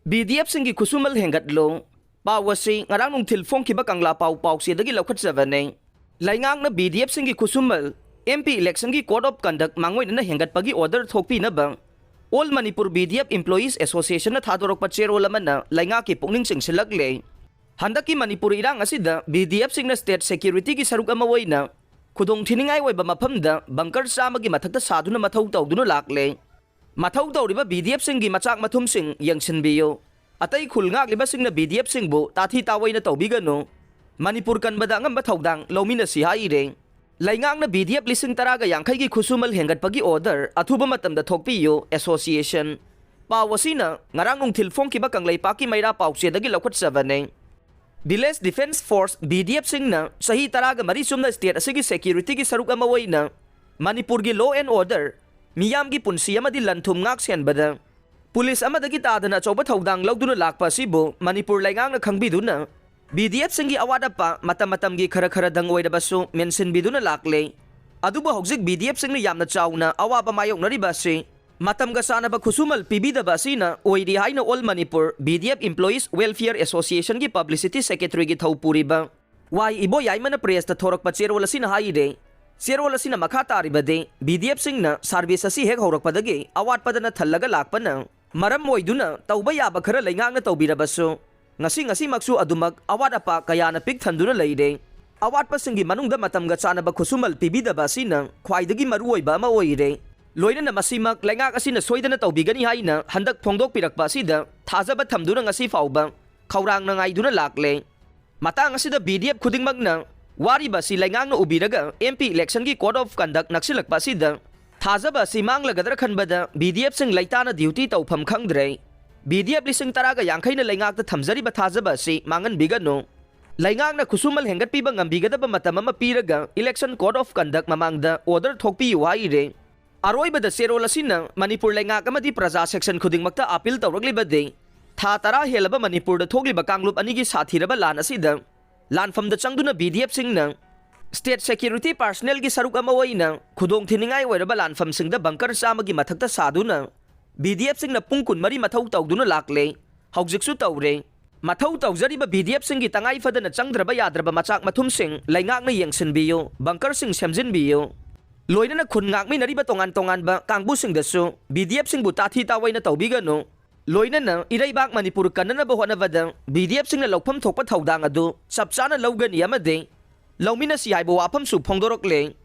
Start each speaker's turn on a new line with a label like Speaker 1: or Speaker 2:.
Speaker 1: BDF singi kusumal hengatlo pawasi ngarang nung tilfong kiba kangla pau si dagi lokhat savane laingang na BDF singi kusumal MP election gi code of conduct mangoy na hengat pagi order thokpi na bang All Manipur BDF Employees Association na thadorok patchero laman na lainga ki pungning singsilagle handaki Manipur irang asida BDF sing na state security ki saruk amaway na kudong tiningay way ba mapamda bangkar sa magi mathagta sadu na mathaw taw duno lakle Mathaw daw riba BDF sing gi machak mathum sing yang sinbiyo. Atay khulngak liba sing na BDF sing bu tathi taway na tawbigan no. Manipur kan bada ngam bathawdang lawmi na si haire. Laingang na BDF lising taraga yang kay gi khusumal hengat pagi order athuba matamda thokpiyo association. Pawasina ngarang ung thilfong kiba kang laypaki mayra pawse dagi lakwat savane. Diles Defense Force BDF sing na sahi taraga marisum na state asigi security gi saruk amaway na Manipur gi law and order Miyam gi punsi amadi lanthum ngak sen bada Pulis amadagi tadana choba thaudang lawduna lakpa sibo Manipur laingang na khangbiduna BDF singi awada pa matam gi khara dang oida basu mention biduna lakle aduba hogjik BDF sing na yamna chawna awaba mayok nari basi matam ga sana ba khusumal pibida basina oidi haina All Manipur BDF Employees Welfare Association gi publicity secretary gi thawpuri ba wai ibo yaimana press ta thorak pa cherwala sina haide Sierwala sina makata aribade BDF sing na service asi hek horak padagi awat padana thallaga lakpa na maram moiduna tauba yaba khara laingang na tawbirabaso ngasi maksu adumak awat apa kaya na pik thanduna leide awat pa singi manungda matamga chana ba khusumal pibida ba sina khwaidagi maruoi ba ma oire loina na masimak laingak asina soidana tawbigani haina handak phongdok pirakpa sida thajaba thamduna ngasi fauba khawrang na ngaiduna lakle matang asida BDF khudingmak na Wari ba si laingang na ubiraga MP election gi code of conduct naksilakpa sida thajaba si manglagadra khanbada BDF sing laitana duty tawpham khangdre BDF lising taraga yangkhai na laingak ta thamjari ba thajaba si mangan bigano laingang na khusumal hengat pi bangam bigada ba matama piraga election code of conduct mamangda order thokpi waire aroi bada serol asina Manipur laingak amadi praja section khuding makta appeal tawragli bade tha tara helaba Manipur da thogli ba kanglup anigi sathiraba lan asida Lanfam da changduna BDF sing na State Security Personnel gi saruk amaway na khudong thiningai wairaba lanfam sing da bangkar sama gi mathakta saduna BDF sing na pungkun mari mathaw tawduna lakle haujiksu tawre mathaw tawjari ba BDF sing gi tangai fadana changdraba yadraba machak mathum sing laingak na yengsinbiyo bangkar sing semjinbiyo loina na khun ngak mi nariba tongan ba kangbu sing dasu BDF sing bu tathi tawai na tawbigano Loina na iraibak Manipur kanana ba honavada BDF sing na lawpham thokpa thaudang adu sapchana lawgani amade lawmina si haibo wafam su phongdorok le